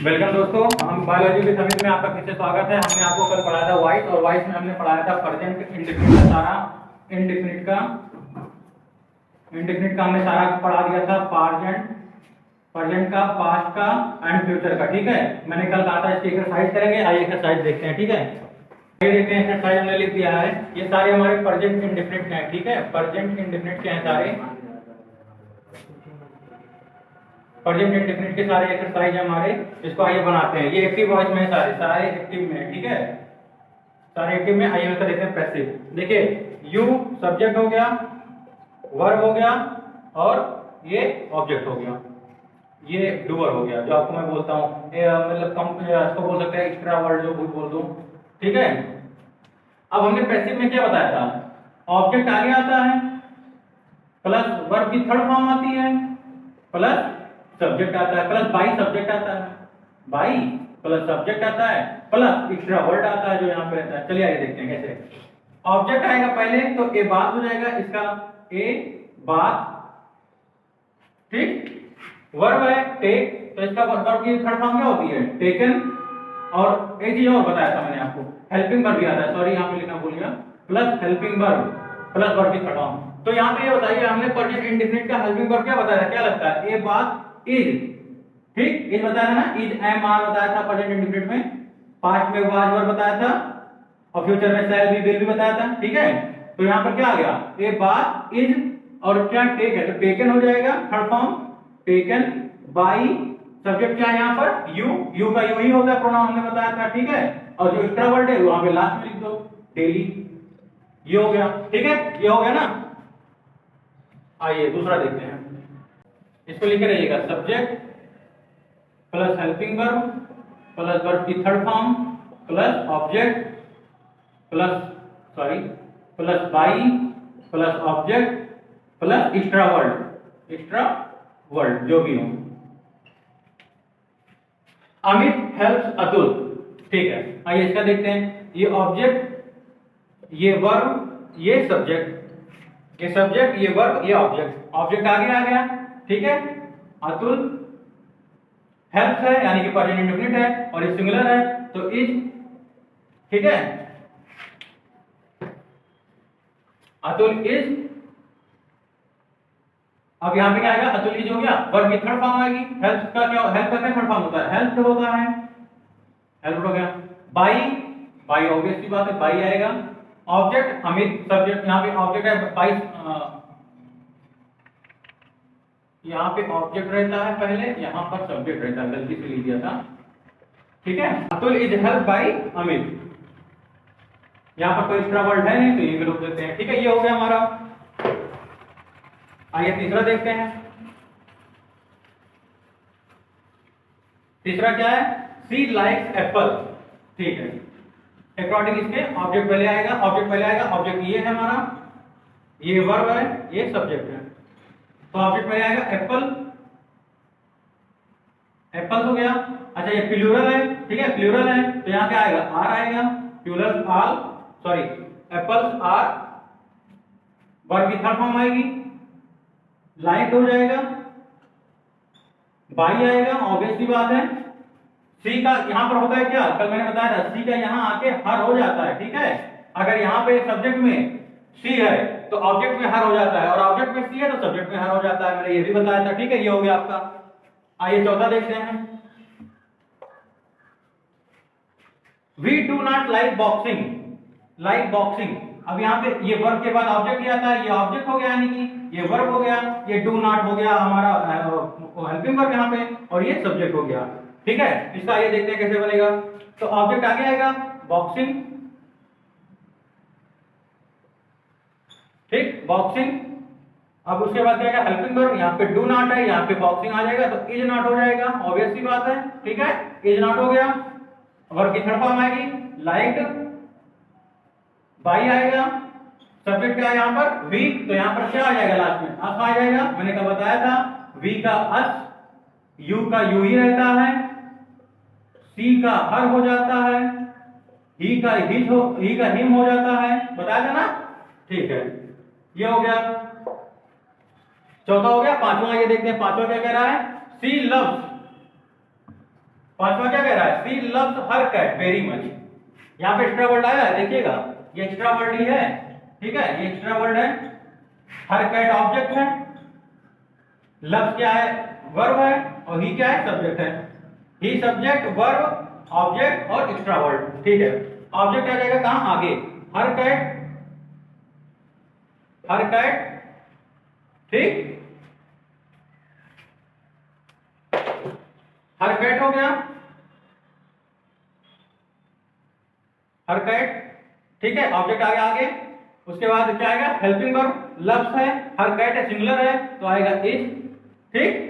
Welcome दोस्तों, हम biology के समिति में आपका फिर से स्वागत है। हमने आपको कल पढ़ाया था वॉइस, और वॉइस में हमने पढ़ाया था प्रेजेंट इंडेफिनिट का सारा इंडेफिनिट का हमने सारा पढ़ा दिया था। प्रेजेंट का, पास्ट का एंड फ्यूचर का। ठीक है, मैंने कल कहा था इसकी एक्सरसाइज करेंगे। आइए एक्सरसाइज देखते हैं। ठीक है, ये देखते हैं एक्सरसाइज हमने लिख दिया है। ये सारे हमारे प्रेजेंट इंडेफिनिट हैं। ठीक है, प्रेजेंट इंडेफिनिट के हैं सारे, प्रेजेंट इंडेफिनिट के सारे एक्सरसाइज हमारे। इसको आइए बनाते हैं। ये एक्टिव वॉइस में है, सारे एक्टिव में है। ठीक है, सारे एक्टिव में। आइए इसका देखते हैं पैसिव। देखिए, यू सब्जेक्ट हो गया, वर्ब हो गया, और ये ऑब्जेक्ट हो गया, ये डूअर हो गया, जो आपको मैं बोलता हूँ मतलब इसको बोल सकते हैं एक्स्ट्रा वर्ड, जो बोल दूं। ठीक है, अब हमने पैसिव में क्या बताया था? ऑब्जेक्ट आगे आता है, प्लस वर्ब की थर्ड फॉर्म आती है, प्लस सब्जेक्ट आता है, प्लस बाई सब्जेक्ट आता है, बाई प्लस सब्जेक्ट आता है, प्लस एक्स्ट्रा वर्ड आता है जो यहाँ पे रहता है। चलिए आइए देखते हैं कैसे। ऑब्जेक्ट आएगा पहले, तो ए बात हो जाएगा इसका, ए बात। ठीक, वर्ब है टेक, तो इसका वर्ब की थर्ड फॉर्म क्या होती है? टेकन। और एक चीज और बताया था मैंने आपको, हेल्पिंग वर्ब भी आता है, सॉरी यहाँ पे लिखना भूल गया, plus helping verb plus verb की थर्ड फॉर्म। तो यहाँ पे ये बताइए, हमने प्रेजेंट इंडेफिनिट का हेल्पिंग वर्ब क्या बताया था? क्या लगता है? ए बात इज। ठीक, इज बताया ना, इज एम आर बताया था प्रेजेंट इंडेफिनिट में। पास्ट में वाज वर्ब बताया था, और फ्यूचर में शैल बी, विल भी बताया था। ठीक है, तो यहाँ पर क्या आ गया? ए बात इज, और क्या टेक है, तो टेकन हो जाएगा third form, taken by. Subject क्या है यहाँ पर? यू, यू का यू ही होता है प्रोनाउन, हमने बताया था। ठीक है, और जो एक्स्ट्रा वर्ड है वहां पे लास्ट में लिख दो, डेली। ये हो गया। ठीक है, ये हो गया ना। आइए दूसरा देखते हैं। इसको लिखे रहिएगा, subject plus helping verb plus verb की third form plus object plus by plus object plus extra word जो भी हो। अमित हेल्प्स अतुल। ठीक है, आइए इसका देखते हैं। ये ऑब्जेक्ट, ये वर्ब, ये सब्जेक्ट, ये वर्ब, ये ऑब्जेक्ट। ऑब्जेक्ट आगे आ गया। ठीक है, अतुल हेल्प्स है, यानी कि प्रेजेंट इंडेफिनिट है, और ये सिंगुलर है, तो इज। ठीक है, अतुल इज। अब यहां पे क्या आएगा? अतुल इज हो गया, वर्ब की थर्ड फॉर्म आएगी। हेल्प का क्या? हेल्प का क्या थर्ड फॉर्म होता है? हेल्प होता है, हेल्प हो गया। बाई, बाई ऑब्वियस सी बात है, बाई आएगा। ऑब्जेक्ट अमित, सब्जेक्ट, यहाँ पे ऑब्जेक्ट है बाई, यहाँ पे ऑब्जेक्ट रहता है पहले, यहाँ पर सब्जेक्ट रहता है, गलती से लिख दिया था। ठीक है, Atul is help by Amit. यहाँ पर कोई एक्स्ट्रा वर्ड है नहीं, तो ये भी रोक देते हैं। ठीक है, ये हो गया हमारा। आइए तीसरा देखते हैं। तीसरा क्या है? सी लाइक्स एप्पल। ठीक है, अकॉर्डिंग इसके ऑब्जेक्ट पहले आएगा, ऑब्जेक्ट ये है हमारा, ये वर्ब है, ये सब्जेक्ट है, तो ऑब्जेक्ट पहले आएगा एप्पल, एप्पल्स हो गया। अच्छा, ये प्लूरल है। ठीक है, प्लूरल है, तो यहाँ क्या आएगा? आर आएगा, plural all, sorry apples are, verb की थर्ड फॉर्म आएगी, लाइक हो जाएगा, बाई आएगा, ऑब्वियस सी बात है। सी का यहाँ पर होता है क्या? कल मैंने बताया था, सी का यहाँ आके हर हो जाता है। ठीक है, अगर यहाँ पे सब्जेक्ट में सी है तो ऑब्जेक्ट में हर हो जाता है, और ऑब्जेक्ट में सी है तो सब्जेक्ट में हर हो जाता है, मैंने ये भी बताया था। ठीक है, ये हो गया आपका। आइए चौथा देखते हैं। We do not like boxing. Like boxing, अब यहाँ पे ये वर्ब के बाद ऑब्जेक्ट ही आता है, ये ऑब्जेक्ट हो गया, यानी कि ये वर्ब हो गया, ये डू नॉट हो गया हमारा हेल्पिंग वर्ब यहाँ पे, और ये सब्जेक्ट हो गया। ठीक है, इसका ये देखते हैं कैसे बनेगा। तो ऑब्जेक्ट आगे आएगा बॉक्सिंग। ठीक, बॉक्सिंग। अब उसके बाद क्या आएगा? हेल्पिंग वर्ब, यहाँ पे डू नॉट है, यहाँ पे बॉक्सिंग आ जाएगा, तो इज नॉट हो जाएगा, ऑब्वियस सी बात है। ठीक है, इज नॉट हो गया, वर्ब की थर्ड फॉर्म आएगी लाइक, बाई आएगा, सब्जेक्ट क्या है यहाँ पर? वी, तो यहाँ पर क्या आ जाएगा? लास्ट में अस आ जाएगा। मैंने कब बताया था? वी का अस, यू का यू ही रहता है, सी का हर हो जाता है, ही का हिम हो जाता है, बताया था ना। ठीक है, ये हो गया, चौथा हो गया। पांचवा ये देखते हैं, पांचवा क्या कह रहा है? सी लव्स, पांचवा क्या कह रहा है, she loves her cat very much. यहाँ पे एक्स्ट्रा वर्ड आया है, देखिएगा ये एक्स्ट्रा वर्ड ही है, ठीक है, ये एक्स्ट्रा वर्ड है। हर कैट ऑब्जेक्ट है, लव्स क्या है, वर्ब है, और ही क्या है, सब्जेक्ट है। ही सब्जेक्ट, वर्ब, ऑब्जेक्ट और एक्स्ट्रा वर्ड, ठीक है। ऑब्जेक्ट आ जाएगा कहां, आगे, हर कैट, हर कैट, ठीक, हर कैट हो गया, हर कैट, ठीक है, ऑब्जेक्ट आ गया आगे। उसके बाद क्या आएगा, हेल्पिंग वर्ब, लव्स है, हर कैट है, सिंगुलर है तो आएगा इज, ठीक।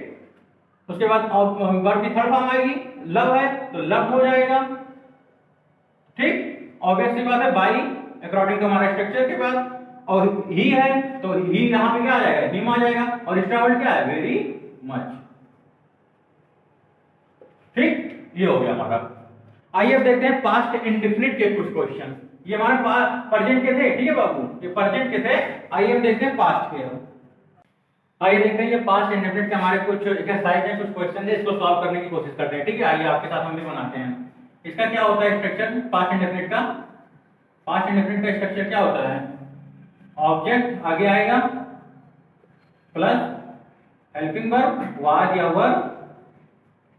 उसके बाद वर्ब की थर्ड फॉर्म आएगी, लव है तो लव हो जाएगा, ठीक। ऑब्वियस सी बात है, बाई अकॉर्डिंग टू हमारे स्ट्रक्चर के बाद, और ही है तो ही यहां पे क्या आ जाएगा, हिम आ जाएगा, और एक्स्ट्रा वर्ड क्या है, वेरी मच, ठीक। ये हो गया हमारा। आइए अब देखते हैं पास्ट इंडेफिनिट के कुछ क्वेश्चन। ये हमारे प्रेजेंट के थे, ठीक है बाबू, ये प्रेजेंट के थे। आइए हम देखते हैं पास्ट के। आइए देखते हैं ये पास्ट इंडेफिनिट के हमारे कुछ एक्सरसाइज है, कुछ क्वेश्चन है, इसको सॉल्व करने की कोशिश करते हैं, ठीक है। आइए आपके साथ हम भी बनाते हैं। इसका क्या होता है स्ट्रक्चर पास्ट इंडेफिनिट का, पास्ट इंडेफिनिट का स्ट्रक्चर क्या होता है, ऑब्जेक्ट आगे आएगा प्लस हेल्पिंग वर्ब, वाज या वर्ब,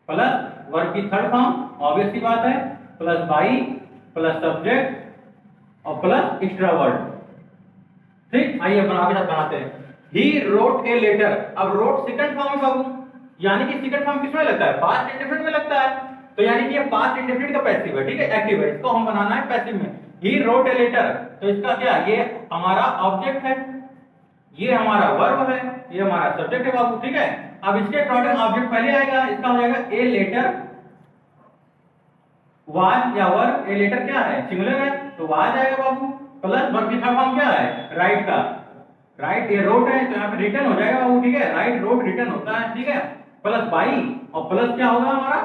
प्लस वर्ब की थर्ड फॉर्म, ऑब्वियस सी बात है, प्लस बाई, प्लस सब्जेक्ट और प्लस एक्स्ट्रा वर्ड, ठीक। आइए अपन आगे साथ बनाते हैं। ही रोट ए लेटर, अब रोट सेकंड फॉर्म है बाबू, यानी कि सेकंड फॉर्म किसमें लगता है, पास्ट इंडेफिनिट में लगता है, तो यानी कि ये पास्ट इंडेफिनिट का पैसिव है, ठीक है, एक्टिव है, इसको हम बनाना है पैसिव में। ही रोट ए लेटर, तो इसका क्या, ये हमारा ऑब्जेक्ट है, ये हमारा वर्ब है, ये हमारा सब्जेक्ट है बाबू, ठीक है। अब इसके अकॉर्डिंग ऑब्जेक्ट पहले आएगा, इसका हो जाएगा ए लेटर, वाज या वर्ब, ए लेटर क्या है, सिंगुलर है तो वाज आएगा बाबू, प्लस वर्ब की थर्ड फॉर्म क्या है, राइट का, राइट, ये रोट है तो यहाँ पे रिटर्न हो जाएगा बाबू, ठीक है, राइट रोट रिटर्न होता है, ठीक है, प्लस बाई, और प्लस क्या होगा हमारा,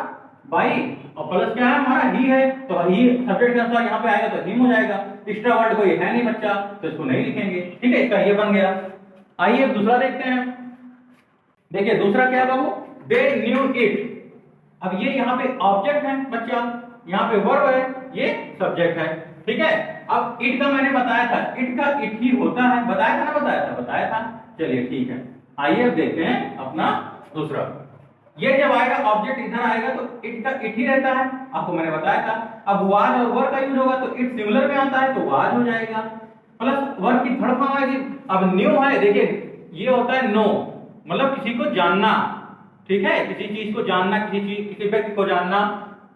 बाई, और प्लस क्या है हमारा, ही है तो ही सब्जेक्ट के अनुसार यहाँ पे आएगा तो हिम हो जाएगा। एक्स्ट्रा वर्ड कोई है नहीं बच्चा तो इसको नहीं लिखेंगे, ठीक है, इसका ये बन गया। आइए दूसरा देखते हैं। देखिए दूसरा क्या है बाबू, दे न्यू इट, अब ये यहाँ पे ऑब्जेक्ट है बच्चा, यहाँ पे वर्ब है, ये सब्जेक्ट है, ठीक है। अब इट का मैंने बताया था, इट का इट ही होता है, बताया था ना, बताया था, चलिए ठीक है। आइए अब देखते हैं अपना दूसरा। ये जब आएगा ऑब्जेक्ट इधर आएगा तो इट का इट ही रहता है, आपको मैंने बताया था। अब वाज और वर्ब का यूज होगा तो इट सिंगुलर में आता है तो वाज हो जाएगा, प्लस वर्ब की थर्ड फॉर्म आएगी। अब न्यू है, देखिए ये होता है नो, मतलब किसी को जानना, ठीक है, किसी चीज को जानना, किसी व्यक्ति को जानना,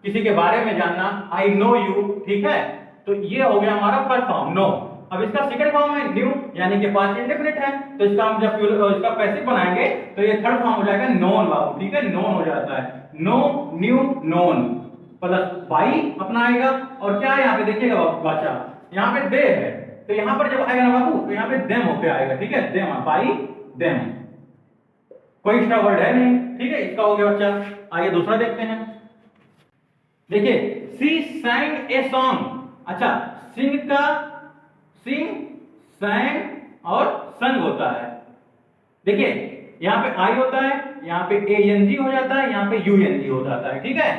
किसी के बारे में जानना, आई नो यू, ठीक है, तो ये हो गया हमारा फर्स्ट फॉर्म नो। अब इसका सेकंड फॉर्म है न्यू, यानी कि पास्ट इंडेफिनिट है, तो इसका हम जब इसका पैसिव बनाएंगे तो ये थर्ड फॉर्म हो जाएगा नोन बाबू, ठीक है, नोन हो जाता है, know knew known, plus by अपना आएगा, और क्या है यहाँ पे देखिएगा बच्चा, यहाँ पे दे है तो यहाँ पर जब आएगा ना बाबू तो यहाँ पे देम होके आएगा, ठीक है, देम, बाई देम, कोई एक्स्ट्रा वर्ड है नहीं, ठीक है, इसका हो गया बच्चा। आइए दूसरा देखते हैं। देखिए सी sang ए सॉन्ग, अच्छा सिंग का सिंग, sang और संग होता है, देखिए यहाँ पे आई होता है, यहाँ पे ANG हो जाता है, यहाँ पे UNG हो जाता है, ठीक है,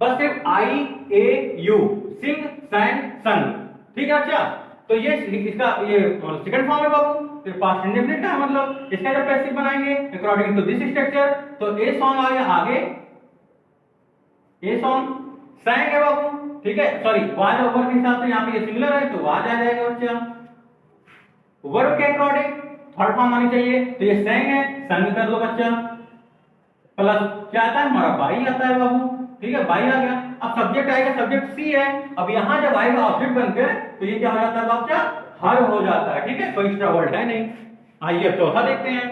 बस सिर्फ IAU, सिंग sang संग, ठीक है। अच्छा तो ये इसका ये सेकंड फॉर्म है बाबू, फिर पास्ट इंडेफिनिट है, मतलब इसका जब पैसिव बनाएंगे अकॉर्डिंग टू दिस स्ट्रक्चर तो ए सॉन्ग आ गया आगे, ए सॉन्ग, sang है बाबू, ठीक है, सॉरी वाज और वर्ब के हिसाब से यहाँ पे ये सिंगुलर है तो वाज आ जाएगा बच्चा। वर्ब के अकॉर्डिंग थर्ड फॉर्म आनी चाहिए तो ये sang है, संग कर दो बच्चा, प्लस क्या आता है हमारा बाई आता है बाबू, ठीक है, बाई आ गया। अब सब्जेक्ट आएगा, सब्जेक्ट सी है, अब यहाँ जब आएगा ऑब्जेक्ट बनकर तो ये क्या हो जाता है बच्चा, हर हो जाता है, ठीक है, कोई एक्स्ट्रा वर्ड है नहीं। आइए अब चौथा देखते हैं।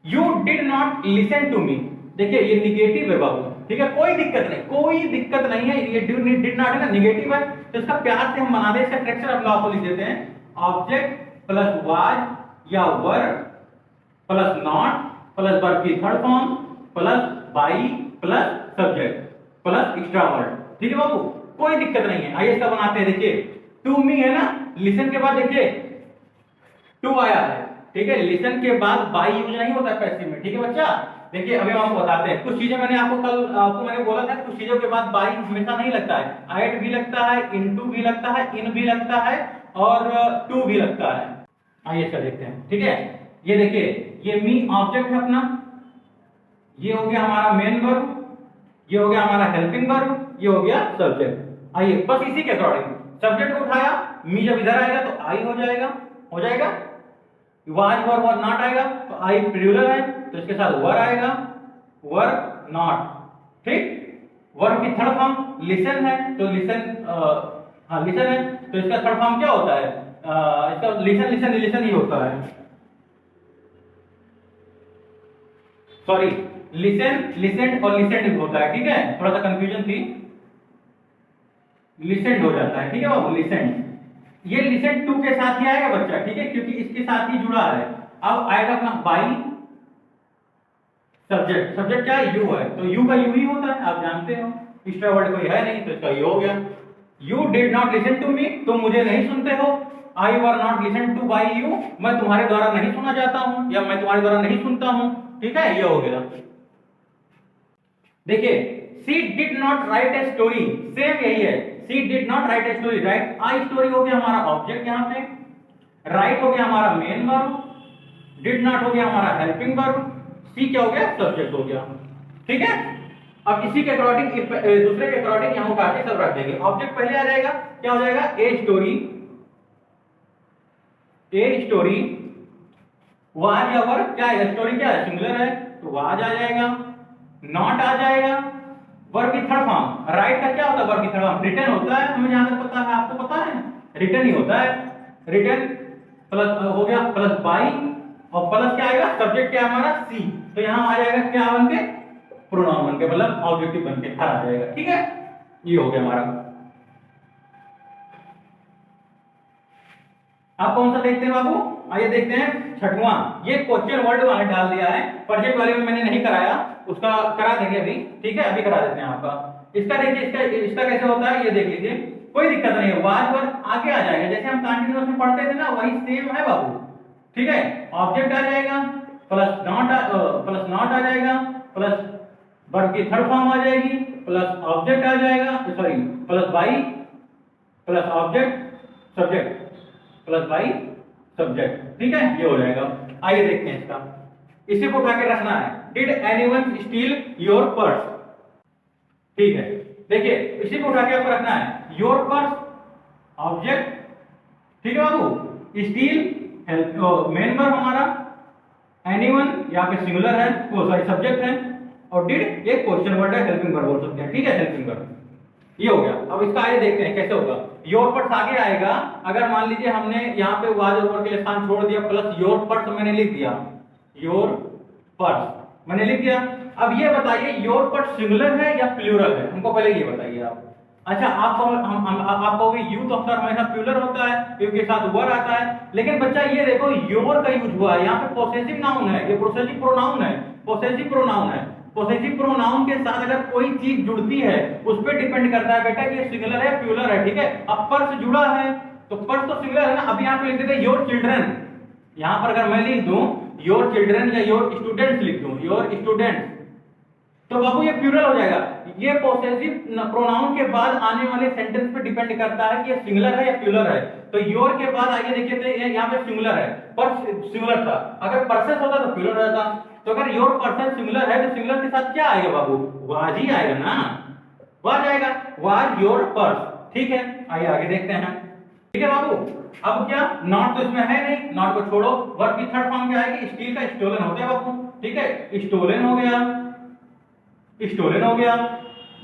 You did not listen to me, देखिए ये निगेटिव है बाबू, ठीक है, कोई दिक्कत नहीं है, ये डिड नॉट है ना, निगेटिव है तो इसका प्यार से हम बना दे, इसका स्ट्रक्चर अपना आपको लिख देते हैं, ऑब्जेक्ट प्लस वाज या verb plus not plus verb की third form plus by plus subject plus extra word, ठीक है बाबू, कोई दिक्कत नहीं है। आइए इसका बनाते हैं। देखिए टू मी है ना, लिसन के बाद देखिए टू आया है, ठीक है, लिसन के बाद बाई यूज नहीं होता पैसिव में, ठीक है बच्चा, देखिए अभी हम आपको बताते हैं कुछ चीजें। आपको मैंने बोला था कुछ चीजों के बाद बाई हमेशा नहीं लगता है। एट भी लगता है, इनटू भी लगता है, इन भी लगता है और टू भी लगता है। आइए इसका देखते हैं, ठीक है। ये देखिए, ये मी ऑब्जेक्ट है अपना, ये हो गया हमारा मेन वर्ब, ये हो गया हमारा हेल्पिंग वर्ब, ये हो गया सब्जेक्ट। आइए बस इसी के अकॉर्डिंग सब्जेक्ट को उठाया, मी जब इधर आएगा तो आई हो जाएगा, हो जाएगा। वाज वर नॉट आएगा तो आई प्लूरल है तो इसके साथ वर आएगा, वर नॉट, ठीक। वर्ब की थर्ड फॉर्म लिसन है तो लिसन, हाँ लिसन है तो इसका थर्ड फॉर्म क्या होता है? इसका लिसन लिसन लिसन ही होता है, सॉरी लिसन लिसेंड और लिसेंड होता है, ठीक है। थोड़ा सा कंफ्यूजन थी, लिसेंड हो जाता है, ठीक है बाबू, लिसेंड। ये लिसेंड टू के साथ ही आएगा बच्चा, ठीक है, क्योंकि इसके साथ ही जुड़ा है। अब आएगा अपना बाई सब्जेक्ट, सब्जेक्ट क्या है? यू है तो यू का यू ही होता है, आप जानते हो, एक्स्ट्रा वर्ड कोई है नहीं तो इसका यू हो गया। You did not listen to me, तुम मुझे नहीं सुनते हो। I were not listen to by you, मैं तुम्हारे द्वारा नहीं सुना जाता हूं या मैं तुम्हारे द्वारा नहीं सुनता हूं, ठीक है, ये हो गया। देखिए she did not right a story, same यही है, she did not right a story, right I story हो गया हमारा ऑब्जेक्ट यहां पे, राइट हो गया हमारा मेन वर्ब, डिड नॉट हो गया हमारा हेल्पिंग वर्ब, सी क्या हो गया? सब्जेक्ट हो गया, ठीक है। अब इसी के अकॉर्डिंग दूसरे के अकॉर्डिंग यहां उठा के सब रख देंगे। ऑब्जेक्ट पहले आ जाएगा, क्या हो जाएगा? A story, a story, was या वर क्या है? स्टोरी क्या है? सिंगुलर है तो वाज आ जाएगा, नॉट आ जाएगा। वर्ब की थर्ड फॉर्म, राइट का क्या होता है? वर्ब की थर्ड फॉर्म रिटर्न होता है, हमें जहां तक पता है, आपको पता है रिटर्न ही होता है। रिटर्न प्लस हो गया प्लस बाई और प्लस क्या आएगा? सब्जेक्ट क्या है हमारा? सी, तो यहां आ जाएगा क्या बन के? प्रोनाउन बन के, मतलब ऑब्जेक्टिव बन के आ जाएगा, ठीक है। ये हो गया हमारा। आप कौन सा देखते हैं बाबू? आइए देखते हैं छठवां। ये क्वेश्चन वर्ड मैंने डाल दिया है, प्रोजेक्ट वाले में मैंने नहीं कराया, उसका करा देंगे अभी, ठीक है, अभी करा देते हैं आपका। इसका देखिए, इसका कैसे होता है ये देख लीजिए, कोई दिक्कत नहीं है। वाज वर आगे आ जाएगा, जैसे हम कंटीन्यूअस में पढ़ते थे ना, वही सेम है बाबू, ठीक है। ऑब्जेक्ट आ जाएगा, प्लस नॉट आ जाएगा, प्लस वर्ब की थर्ड फॉर्म आ जाएगी, प्लस ऑब्जेक्ट आ जाएगा, sorry plus by, plus object subject, plus by subject, ठीक है, ये हो जाएगा। आइए देखते हैं इसका, इसी को उठा के रखना है। Did anyone steel your purse, ठीक है, देखिए इसी को उठा के आपको रखना है। योर पर्स ऑब्जेक्ट, ठीक है बाबू, स्टील मेन वर्ब हमारा, एनीवन यहाँ पे सिंगुलर है, वो सॉरी सब्जेक्ट है, और डिड ये क्वेश्चन वर्ड है, हेल्पिंग वर्ब बोल सकते हैं, ठीक है, हेल्पिंग वर्ब। ये हो गया। अब इसका आगे देखते हैं कैसे होगा। योर पर्स आगे आएगा, अगर मान लीजिए हमने यहाँ पे वाज और वर के लिए स्थान छोड़ दिया, प्लस योर पर्स मैंने लिख दिया, योर पर्स मैंने लिख दिया। अब ये बताइए योर पर्स सिंगुलर है या प्लूरल है? हमको पहले ये बताइए आप। अच्छा, आपको भी यू तो अक्सर हमेशा प्लूरल होता है क्योंकि साथ वर आता है, लेकिन बच्चा ये देखो योर का यूज हुआ है, यहाँ पे पोसेसिव नाउन है, ये पोसेसिव प्रोनाउन है, पोसेसिव प्रोनाउन है। पोसेसिव प्रोनाउन के साथ अगर कोई चीज जुड़ती है उस पर डिपेंड करता है बेटा कि ये सिंगुलर है प्लूरल है, ठीक है। अब पर्स जुड़ा है तो पर्स तो सिंगुलर है ना। अब यहाँ पे लिख देते योर चिल्ड्रन, यहाँ पर अगर मैं लिख दूं योर चिल्ड्रन या योर स्टूडेंट्स लिख दूं, योर स्टूडेंट्स, तो बाबू ये प्लूरल हो जाएगा। ये पोसेसिव प्रोनाउन के बाद आने वाले सेंटेंस पे डिपेंड करता है कि ये सिंगुलर है या प्लूरल है। तो योर के बाद आइए देखिए थे यहाँ पे सिंगुलर है, पर्स सिंगुलर था, अगर पर्सेस होता तो प्लूरल रहता। तो अगर योर पर्सन सिंगुलर है तो सिंगुलर के साथ क्या आएगा बाबू? वाज ही आएगा ना, वाज आएगा, वाज योर पर्स, ठीक है। आइए आगे देखते हैं, ठीक है बाबू। अब क्या, नॉट तो इसमें है नहीं, नॉट को छोड़ो। वर्ब की थर्ड फॉर्म क्या आएगी? स्टील का स्टोलन होता है बाबू, ठीक है, स्टोलन हो गया, स्टोलन हो गया।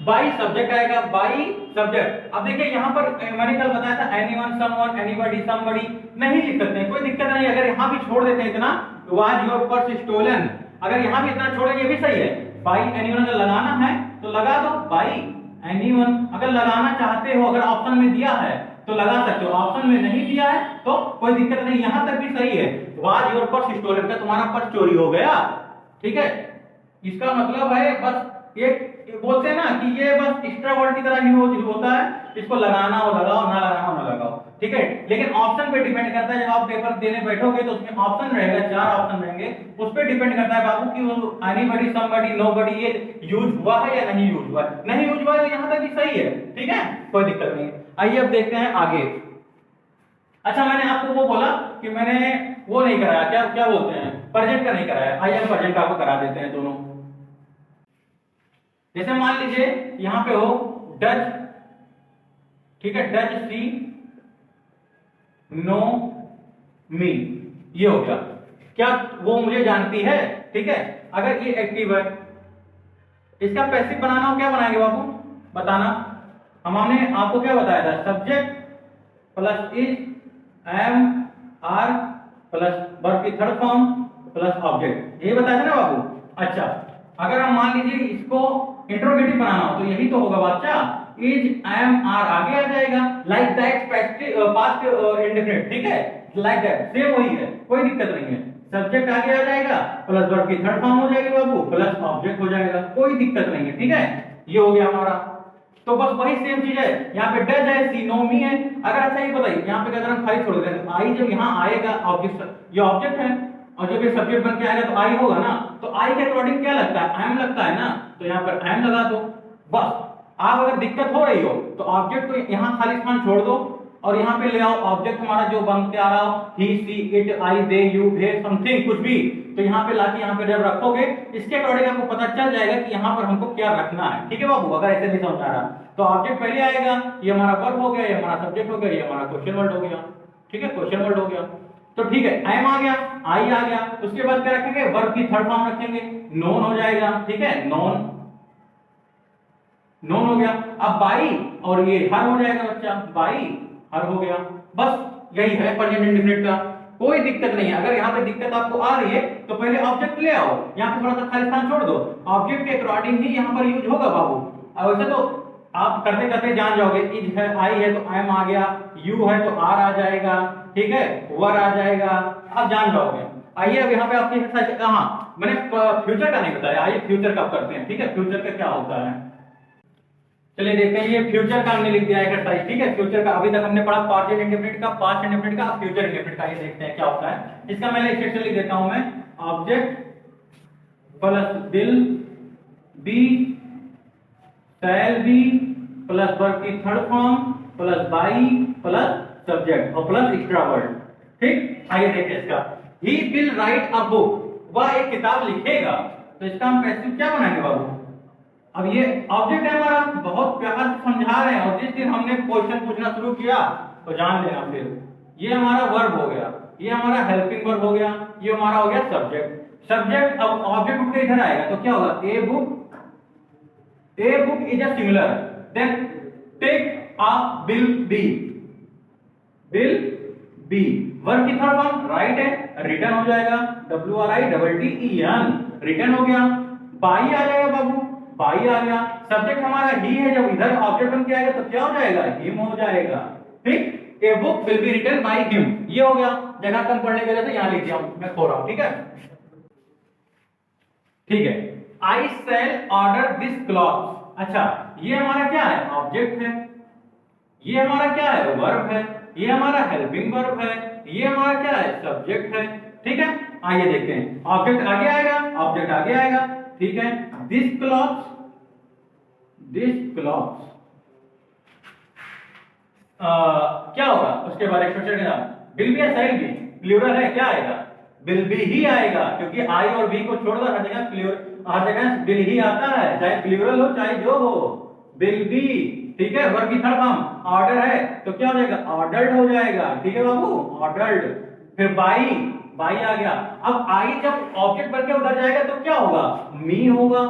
बाई सब्जेक्ट आएगा, बाई सब्जेक्ट। अब देखिए यहाँ पर मैंने कल बताया था एनीवन, समवन, एनीबॉडी, समबडी नहीं लिख सकते हैं, कोई दिक्कत नहीं। अगर यहाँ भी छोड़ देते हैं इतना, वाज योर पर्स स्टोलन, अगर यहाँ भी इतना छोड़ेंगे ये भी सही है। बाई एनीवन अगर लगाना है तो लगा दो, बाई एनीवन अगर लगाना चाहते हो, अगर ऑप्शन में दिया है तो लगा सकते हो, ऑप्शन में नहीं दिया है तो कोई दिक्कत नहीं, यहां तक भी सही है। वाज योर पर्स स्टोलन का तुम्हारा पर्स चोरी हो गया, ठीक है। इसका मतलब है बस एक बोलते हैं ना कि ये बस एक्स्ट्रा वर्ड की तरह ही होता है, इसको लगाना हो लगाओ, ना लगाना हो ना लगाओ। ठीक है। लेकिन ऑप्शन पे डिपेंड करता है, जब आप पेपर देने बैठोगे तो उसमें ऑप्शन रहेगा, 4 ऑप्शन रहेंगे, उस पे डिपेंड करता है बाबू कि वो एनीबॉडी, समबॉडी, नोबॉडी ये यूज हुआ है या नहीं यूज हुआ है। नहीं यूज हुआ है तो यहां तक भी सही है, ठीक है, कोई दिक्कत नहीं है। आइए अब देखते हैं आगे। अच्छा, मैंने आपको वो बोला कि मैंने वो नहीं कराया, क्या क्या बोलते हैं, प्रेजेंट का नहीं कराया। आइए हम प्रेजेंट आपको करा देते हैं दोनों। जैसे मान लीजिए यहां पे हो डज, ठीक है, डज सी नो मी, ये हो गया, क्या वो मुझे जानती है, ठीक है। अगर ये एक्टिव है, इसका पैसिव बनाना हो, क्या बनाएंगे बाबू, बताना। हमने आपको क्या बताया था, subject plus is, am, are plus verb की थर्ड फॉर्म प्लस ऑब्जेक्ट, यही बताया था ना बाबू। अच्छा, अगर हम मान लीजिए इसको इंट्रोगेटिव बनाना हो तो यही तो होगा बच्चा, इज, एम, आर आगे आ जाएगा, लाइक दैट, पास्ट इंडेफिनिट, ठीक है, लाइक दैट, सेम वही है, कोई दिक्कत नहीं है। सब्जेक्ट आगे आ जाएगा प्लस वर्ब की थर्ड फॉर्म हो जाएगी बाबू, प्लस ऑब्जेक्ट हो जाएगा, कोई दिक्कत नहीं है, ठीक है। ये हो गया हमारा। तो बस वही सेम चीज है, यहाँ पे डज है, सी, नो, मी है। अगर अच्छा ये बताइए, यहाँ पे अगर हम खाली छोड़ दें तो आई जब यहाँ आएगा, ऑब्जेक्ट, ये ऑब्जेक्ट है, और जब ये सब्जेक्ट बन के आएगा तो आई होगा ना, तो आई के अकॉर्डिंग क्या लगता है, एम लगता है ना, तो यहाँ पर एम लगा दो बस। आप अगर दिक्कत हो रही हो तो ऑब्जेक्ट को यहाँ खाली स्थान छोड़ दो और यहाँ पे ले आओ ऑब्जेक्ट हमारा जो बन के आ रहा हो, he, she, it, I, they, you, they, something, कुछ भी, तो यहाँ पे लाके यहाँ पे जब रखोगे, इसके अकॉर्डिंग आपको पता चल जाएगा कि यहाँ पर हमको क्या रखना है, ठीक है बाबू। अगर ऐसे नहीं समझ आ रहा तो ऑब्जेक्ट पहले आएगा, ये हमारा वर्ब हो गया, ये हमारा सब्जेक्ट हो गया, ये हमारा क्वेश्चन वर्ड हो गया, ठीक है, क्वेश्चन वर्ड हो गया। तो ठीक है, एम आ गया, आई आ गया, उसके बाद क्या रखेंगे, वर्ब की थर्ड फॉर्म रखेंगे, नोन हो जाएगा, ठीक है, नोन, नोन हो गया। अब बाई और ये हर हो जाएगा बच्चा, बाई हर हो गया, बस यही है प्रेजेंट इंडेफिनिट का, कोई दिक्कत नहीं है। अगर यहाँ पे दिक्कत आपको आ रही है तो पहले ऑब्जेक्ट ले आओ, यहाँ पे थोड़ा सा खाली स्थान छोड़ दो, ऑब्जेक्ट के अकॉर्डिंग ही यहाँ पर यूज होगा बाबू। और वैसे तो आप करते करते जान जाओगे, इज है, आई है तो एम आ गया, यू है तो आर आ जाएगा, ठीक है, वर आ जाएगा, आप जान जाओगे। आइए अब यहाँ पे आपकी एक्सरसाइज, हाँ मैंने फ्यूचर का नहीं बताया, आइए फ्यूचर का करते हैं, ठीक है, फ्यूचर का क्या होता है, चलिए देखते हैं। ये फ्यूचर का हमने लिख दिया एक्सरसाइज, ठीक है। फ्यूचर का अभी तक हमने पढ़ा प्रेजेंट इंडेफिनिट का, पास्ट इंडेफिनिट का, फ्यूचर इंडेफिनिट का। ये देखते हैं क्या होता है। इसका मैंने स्ट्रक्चर लिख देता हूं मैं, object plus will be, shall be plus verb की third form plus by plus subject और प्लस एक्स्ट्रा वर्ड, ठीक। आइए देखिए इसका, he will write a book, वह एक किताब लिखेगा, तो इसका हम पैसिव क्या बनाएंगे बाबू। अब ये ऑब्जेक्ट है हमारा, बहुत प्यार से समझा रहे हैं, और जिस दिन हमने क्वेश्चन पूछना शुरू किया तो जान लेना फिर, ये हमारा वर्ब हो गया, ये हमारा हेल्पिंग वर्ब हो गया, ये हमारा हो गया सब्जेक्ट। सब्जेक्ट अब ऑब्जेक्ट उठ के इधर आएगा तो क्या होगा, a book is a similar, then take a will be, verb की थर्ड फॉर्म राइट है, रिटर्न हो जाएगा, WRITTEN, रिटर्न हो गया। बाई आ जाएगा बाबू, बाई आ गया, सब्जेक्ट हमारा ही है, जब इधर ऑब्जेक्ट बन के आएगा तो क्या हो जाएगा, हिम हो जाएगा, ठीक। A book will be written by him, ये हो गया। जगह कम पढ़ने की वजह से यहां लिख दिया हूं, मैं खो रहा हूं, ठीक है, ठीक है। आई शैल ऑर्डर दिस क्लॉथ, अच्छा ये हमारा क्या है, ऑब्जेक्ट है, ये हमारा क्या है, वर्ब है, ये हमारा हेल्पिंग वर्ब है, ये हमारा क्या है, सब्जेक्ट है, ठीक है। आइए देखते हैं, ऑब्जेक्ट आगे आएगा, ऑब्जेक्ट आगे आएगा, ठीक है। दिस क्लॉथ क्या होगा, उसके बाद एक्सप्रेशन के साथ विल बी या शैल बी, प्लूरल है, क्या आएगा, विल बी ही आएगा, क्योंकि आई और बी को छोड़कर हर जगह प्लूरल, हर जगह विल ही आता है, चाहे प्लूरल हो चाहे जो हो, विल बी, ठीक है। वर्ब की थर्ड फॉर्म ऑर्डर है तो क्या हो जाएगा, ऑर्डर्ड हो जाएगा, ठीक है बाबू, ऑर्डर्ड। फिर बाई आ गया, अब आई जब ऑब्जेक्ट बनके उधर जाएगा तो क्या होगा, मी होगा,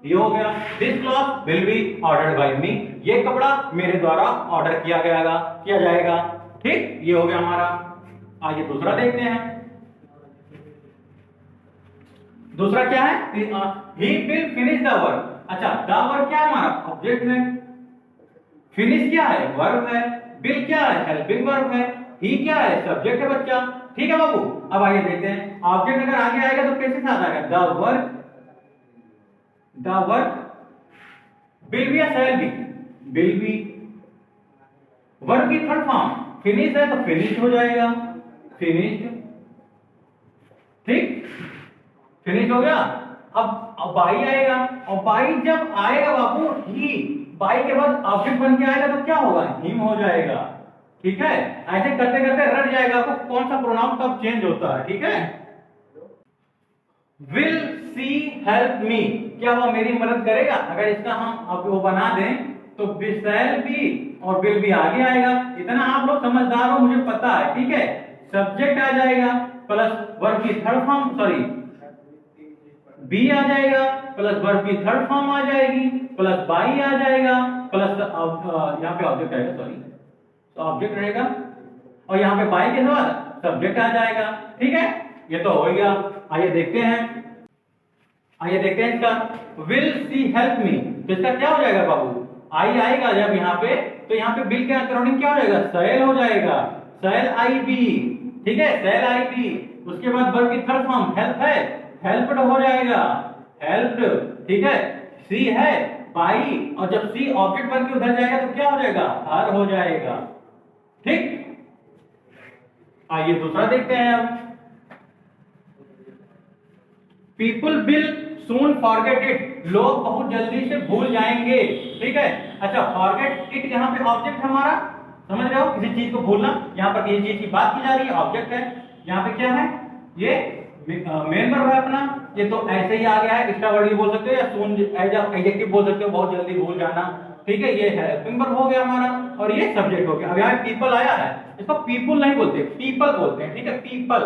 ये हो गया। This cloth will be ordered by me, ये कपड़ा मेरे द्वारा ऑर्डर किया जाएगा, ठीक, ये हो गया हमारा। आइए दूसरा देखते हैं, दूसरा क्या है, he will finish the work, अच्छा द वर्क क्या है, हमारा ऑब्जेक्ट है, फिनिश क्या है, वर्ब है, विल क्या है, हेल्पिंग वर्ब है, ही क्या है, सब्जेक्ट है बच्चा, ठीक है बाबू। अब आइए देखते हैं, ऑब्जेक्ट अगर आगे आएगा तो कैसे साथ आएगा, द वर्क विल बी या shall be, will be, verb की थर्ड फॉर्म फिनिश है तो फिनिश हो जाएगा, फिनिश्ड, ठीक, फिनिश हो गया। अब बाई आएगा, और बाई जब आएगा बाबू ही, बाई के बाद ऑब्जेक्ट बन के आएगा तो क्या होगा, हिम हो जाएगा, ठीक है। ऐसे करते करते रट जाएगा आपको कौन सा प्रोनाउन कब चेंज होता है, ठीक है। विल सी हेल्प मी, क्या वो मेरी मदद करेगा, अगर इसका हम अब वो बना दें तो शैल बी और विल भी आगे आएगा। इतना आप लोग समझदार हो मुझे पता है, ठीक है। सब्जेक्ट आ जाएगा प्लस वर्ब की थर्ड फॉर्म, सॉरी बी आ जाएगा प्लस वर्ब की थर्ड फॉर्म आ जाएगी प्लस बाई आ जाएगा प्लस यहाँ पे ऑब्जेक्ट आएगा, सॉरी तो ऑब्जेक्ट रहेगा, और यहाँ पे बाई के बाद सब्जेक्ट आ जाएगा, ठीक है। ये तो हो गया। आइए देखते हैं, इसका विल सी हेल्प मी, तो इसका क्या हो जाएगा बाबू, आई आएगा जब यहाँ पे, तो यहाँ पे बिल के अकॉर्डिंग क्या हो जाएगा, शैल हो जाएगा, शैल आई बी, ठीक है, शैल आई बी। उसके बाद वर्ब की थर्ड फॉर्म हेल्प है, हेल्प्ड हो जाएगा, हेल्प्ड, ठीक है। सी है बाई, और जब सी ऑब्जेक्ट बन के उधर जाएगा तो क्या हो जाएगा, हर हो जाएगा, ठीक। आइए दूसरा देखते हैं अब। People will soon forget it, लोग बहुत जल्दी से भूल जाएंगे, ठीक है। अच्छा फॉरगेट इट यहाँ पे ऑब्जेक्ट हमारा, समझ रहे हो, किसी चीज को भूलना, यहाँ पर किसी चीज की बात की जा रही है, ऑब्जेक्ट है। यहाँ पे क्या है, ये मेन वर्ब है अपना, ये तो ऐसे ही आ गया है, एक्स्ट्रा वर्ड भी बोल सकते हो या सून एज एडजेक्टिव बोल सकते हो, बहुत जल्दी भूल जाना, ठीक है। ये हेल्पिंग वर्ब हो गया हमारा, और ये सब्जेक्ट हो गया। अब यहाँ पीपल आया है, इसको पीपुल नहीं बोलते, पीपल बोलते हैं, ठीक है, पीपल,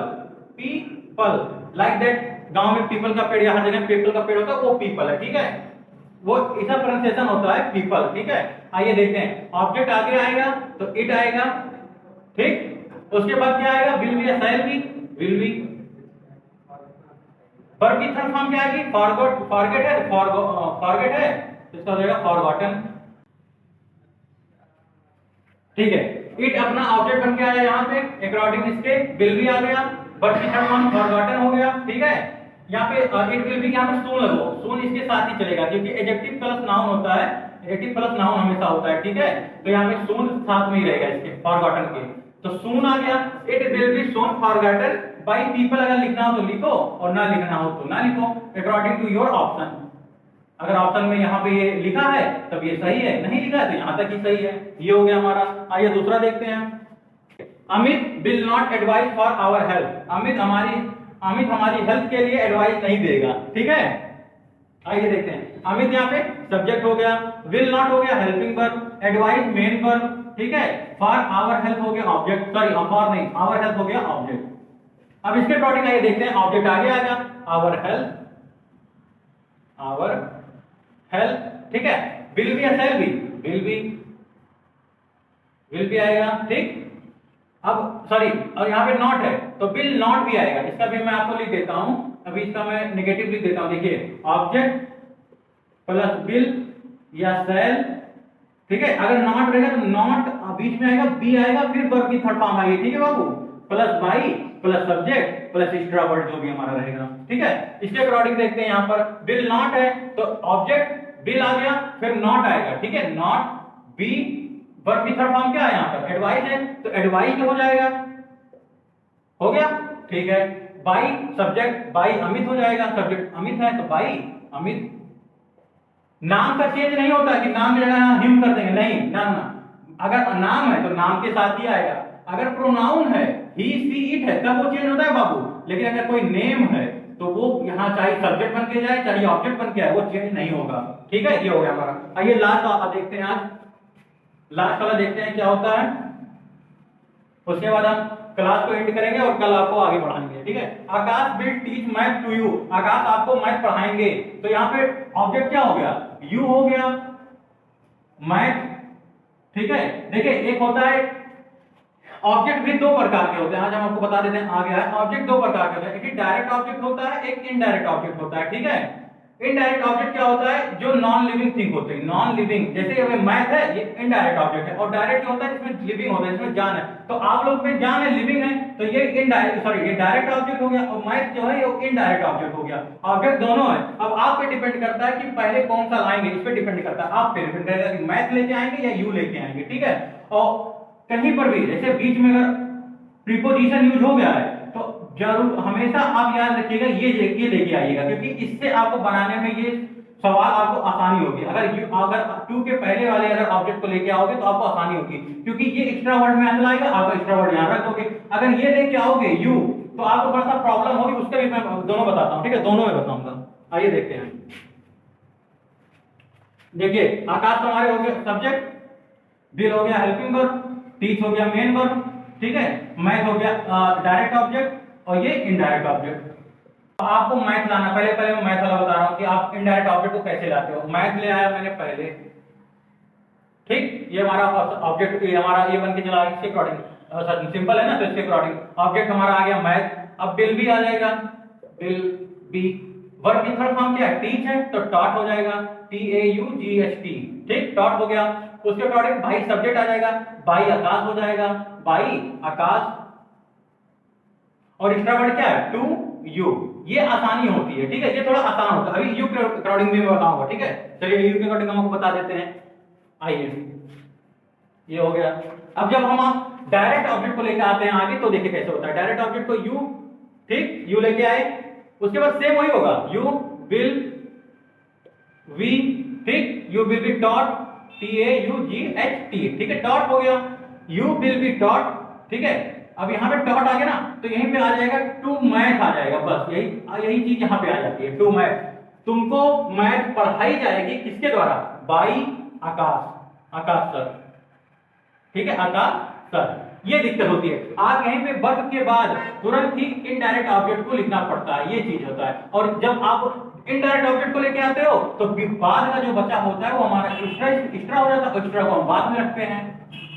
पीपल लाइक दैट। गांव में पीपल का पेड़ या हर जगह पीपल का पेड़ होता है, वो पीपल है, ठीक है, वो इसका प्रोनाउंसिएशन होता है पीपल, ठीक है। आइए देखते हैं, ऑब्जेक्ट आगे आएगा तो इट आएगा, ठीक। उसके बाद क्या आएगा, विल बी या shall be, will be. Verb की थर्ड फॉर्म क्या आएगी, फॉरगॉट, फॉरगेट है, फॉरगेट है, इसका हो जाएगा फॉरगॉटन, ठीक है। इट अपना ऑब्जेक्ट बन के आया यहाँ पे, अकॉर्डिंग इसके विल बी आ गया, वर्ब की थर्ड फॉर्म फॉरगॉटन हो गया, ठीक है। यहाँ पे इट विल बी, यहाँ पे सून लगो, सून इसके साथ ही चलेगा क्योंकि एडजेक्टिव प्लस नाउन होता है, एडजेक्टिव प्लस नाउन हमेशा होता है, ठीक है। तो यहाँ पे सून साथ में ही रहेगा इसके, फॉरगॉटन के, तो सून आ गया। It will be soon forgotten by people, अगर लिखना हो तो लिखो और ना लिखना हो तो ना लिखो, अकॉर्डिंग टू योर ऑप्शन। अगर ऑप्शन में यहाँ पे ये लिखा है तब ये सही है, नहीं लिखा है तो यहाँ तक ही सही है। ये हो गया हमारा। आइए दूसरा देखते हैं। Amit will not advice for our help, Amit हमारी हेल्प के लिए एडवाइस नहीं देगा, ठीक है। आइए देखते हैं, अमित यहाँ पे सब्जेक्ट हो गया, विल नॉट हो गया helping verb, advice main verb, ठीक है। फॉर आवर हेल्प हो गया ऑब्जेक्ट, सॉरी फॉर नहीं, आवर हेल्प हो गया ऑब्जेक्ट। अब इसके अकॉर्डिंग आइए देखते हैं, ऑब्जेक्ट आगे आ गया, आवर हेल्प, ठीक है। विल बी या शैल बी, विल बी आएगा, ठीक। अब सॉरी, और यहाँ पे नॉट है तो विल नॉट भी आएगा, इसका भी मैं आपको लिख देता हूं, अभी इसका मैं नेगेटिव लिख देता हूं। देखिए ऑब्जेक्ट प्लस विल या शैल, ठीक है। अगर नॉट रहेगा तो नॉट बीच में आएगा, बी आएगा, फिर वर्ब की थर्ड फॉर्म आएगी, ठीक है बाबू, plus by plus subject plus extra word जो भी हमारा रहेगा, ठीक है। इसके अकॉर्डिंग देखते हैं, यहाँ पर विल नॉट है तो ऑब्जेक्ट विल आ गया, फिर नॉट आएगा, ठीक है, नॉट बी, वर्ब की थर्ड फॉर्म क्या है यहाँ पर, एडवाइस है तो एडवाइस हो जाएगा, हो गया, ठीक है। बाई सब्जेक्ट, बाई अमित हो जाएगा, सब्जेक्ट अमित है तो बाई अमित। नाम का चेंज नहीं होता कि नाम की जगह हिम कर देंगे, नहीं, ना, अगर नाम है तो नाम के साथ ही आएगा। अगर प्रोनाउन है ही सी इट है तब वो चेंज होता है बाबू, लेकिन अगर कोई नेम है तो वो यहाँ चाहे सब्जेक्ट बन के जाए चाहे ऑब्जेक्ट बन के आए, वो चेंज नहीं होगा, ठीक है। ये हो गया हमारा। आइए लास्ट देखते हैं, आज लास्ट वाला देखते हैं क्या होता है, उसके बाद हम क्लास को एंड करेंगे और कल आपको आगे बढ़ाएंगे, ठीक है। Akash will teach math to you, Akash आपको मैथ पढ़ाएंगे, तो यहाँ पे ऑब्जेक्ट क्या हो गया, यू हो गया, मैथ, ठीक है। देखिए एक होता है ऑब्जेक्ट भी दो प्रकार के होते हैं, आज हम आपको बता देते हैं, आ गया है। ऑब्जेक्ट दो प्रकार के होते हैं, एक डायरेक्ट ऑब्जेक्ट होता है, एक इनडायरेक्ट ऑब्जेक्ट होता है, ठीक है। इनडायरेक्ट ऑब्जेक्ट क्या होता है, जो नॉन लिविंग थिंग होते हैं, नॉन लिविंग, जैसे अभी मैथ है ये इनडायरेक्ट ऑब्जेक्ट है, और डायरेक्ट होता है जिसमें लिविंग होता है, जिसमें जान है। तो आप लोग में जान है, लिविंग है, तो ये इनडायरेक्ट, सॉरी ये डायरेक्ट ऑब्जेक्ट हो गया, और मैथ जो है ये इनडायरेक्ट ऑब्जेक्ट हो गया। ऑब्जेक्ट दोनों है, अब आप पे डिपेंड करता है कि पहले कौन सा लाएंगे, इस पे डिपेंड करता है, आप पे डिपेंड करेगा कि मैथ लेके आएंगे या यू लेके आएंगे, ठीक है। और कहीं पर भी जैसे बीच में अगर प्रीपोजिशन यूज हो गया है तो जरूर हमेशा आप याद रखिएगा ये लेके आइएगा, क्योंकि इससे आपको बनाने में ये सवाल आपको आसानी होगी। अगर टू के पहले वाले अगर ऑब्जेक्ट को लेके आओगे तो आपको आसानी होगी, क्योंकि ये एक्स्ट्रा वर्ड में आंसर आएगा, आप एक्स्ट्रा वर्ड यहां रख दोगे। अगर ये लेके आओगे यू तो आपको थोड़ा सा प्रॉब्लम होगी, उसके भी मैं दोनों बताता हूं, ठीक है, दोनों में बताऊंगा। आइए देखते हैं। देखिए आकाश हमारे हो गए सब्जेक्ट, बिल हो गया हेल्पिंग वर्ब, टीच हो गया मेन वर्ब, ठीक है, मैथ हो गया डायरेक्ट ऑब्जेक्ट और ये इनडायरेक्ट ऑब्जेक्ट। आपको मैथ लाना, पहले मैं मैथ वाला बता रहा हूं कि आप इनडायरेक्ट ऑब्जेक्ट को कैसे लाते हो। मैथ ले आया मैंने पहले, ठीक, ये हमारा ऑब्जेक्ट, ये हमारा ये बन के चला इसके अकॉर्डिंग सिंपल है ना, तो इसके अकॉर्डिंग ऑब्जेक्ट हमारा आ गया मैथ। अब बिल भी आ जाएगा, बिल बी, वर्ब की थर्ड फॉर्म क्या है, टीच है, तो टॉट हो जाएगा, TAUGHT, ठीक, टॉट हो गया। उसके अकॉर्डिंग भाई सब्जेक्ट आ जाएगा, भाई आकाश हो जाएगा, भाई आकाश, और एक्स्ट्रा वर्ड क्या है, टू यू। ये आसानी होती है, ठीक है, ये थोड़ा आसान होता है। अभी यू के अकॉर्डिंग भी मैं बताऊंगा, ठीक है। चलिए यू के अकॉर्डिंग हम आपको बता देते हैं। आइए ये हो गया। अब जब हम डायरेक्ट ऑब्जेक्ट को लेकर आते हैं आगे, तो देखिए कैसे होता है। डायरेक्ट ऑब्जेक्ट को यू, ठीक, यू लेके आए, उसके बाद सेम वही होगा, यू विल वी, ठीक, you will be taught, TAUGHT, ठीक है, टॉट हो गया, यू विल बी टॉट, ठीक है। अब यहाँ पे डॉट आ गया ना, तो यहीं पे आ जाएगा टू मैथ आ जाएगा, बस यही चीज यहाँ पे आ जाती है, टू मैथ। तुमको मैथ पढ़ाई जाएगी किसके द्वारा, बाई आकाश सर, ठीक है, आकाश सर। ये दिक्कत होती है, आप यहीं पे वर्ब के बाद तुरंत ही इनडायरेक्ट ऑब्जेक्ट को लिखना पड़ता है, ये चीज होता है। और जब आप इनडायरेक्ट ऑब्जेक्ट को लेके आते हो तो बाद का जो बचा होता है वो हमारा एक्स्ट्रा हो जाता है, एक्स्ट्रा को हम बाद में रखते हैं,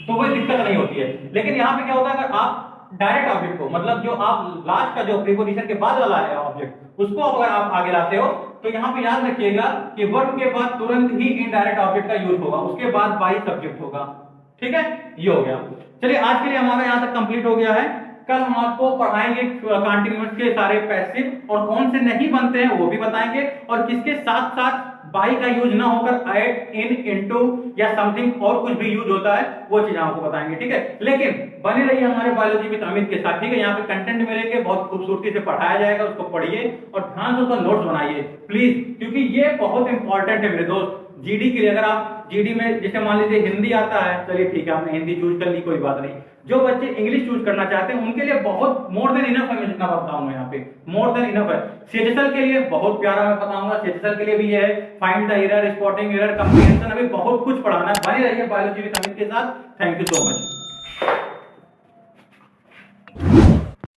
तो कोई दिक्कत नहीं होती है। लेकिन यहाँ पे क्या होता है, अगर आप डायरेक्ट ऑब्जेक्ट को, मतलब जो आप लास्ट का जो प्रीपोजिशन के बाद वाला है ऑब्जेक्ट, उसको अगर आप आगे लाते हो तो यहाँ पे याद रखिएगा कि वर्ब के बाद तुरंत ही इनडायरेक्ट ऑब्जेक्ट का यूज होगा, उसके बाद बाई सब्जेक्ट होगा, ठीक है, ये हो गया। चलिए आज के लिए हमारा यहाँ तक कंप्लीट हो गया है। कल हम आपको पढ़ाएंगे कंटीन्यूअस के सारे पैसिव और कौन से नहीं बनते हैं वो भी बताएंगे, और किसके साथ साथ बाई का यूज ना होकर एट, इन, इनटू या समथिंग और कुछ भी यूज होता है, वो चीज आपको बताएंगे, ठीक है। लेकिन बने रहिए हमारे बायोलॉजी विद अमित के साथ, ठीक है। यहाँ पे कंटेंट मिलेंगे, बहुत खूबसूरती से पढ़ाया जाएगा, उसको पढ़िए और ध्यान से उसका नोट्स बनाइए प्लीज, क्योंकि ये बहुत इंपॉर्टेंट है मेरे दोस्त जीडी के लिए। अगर आप जीडी में जैसे मान लीजिए हिंदी आता है, चलिए ठीक है, आपने हिंदी चूज कर ली, कोई बात नहीं। जो बच्चे इंग्लिश चूज करना चाहते हैं उनके लिए बहुत मोर देन इनफ है, मैं जितना बताऊंगा यहाँ पे मोर देन इनफ है। सीएचएसएल के लिए बहुत प्यारा मैं बताऊंगा, सीएचएसएल के लिए भी ये है, find the error, spotting error, comprehension, अभी बहुत कुछ पढ़ाना है। बने रहिए बायोलॉजी विद अमित के साथ। Thank you so much.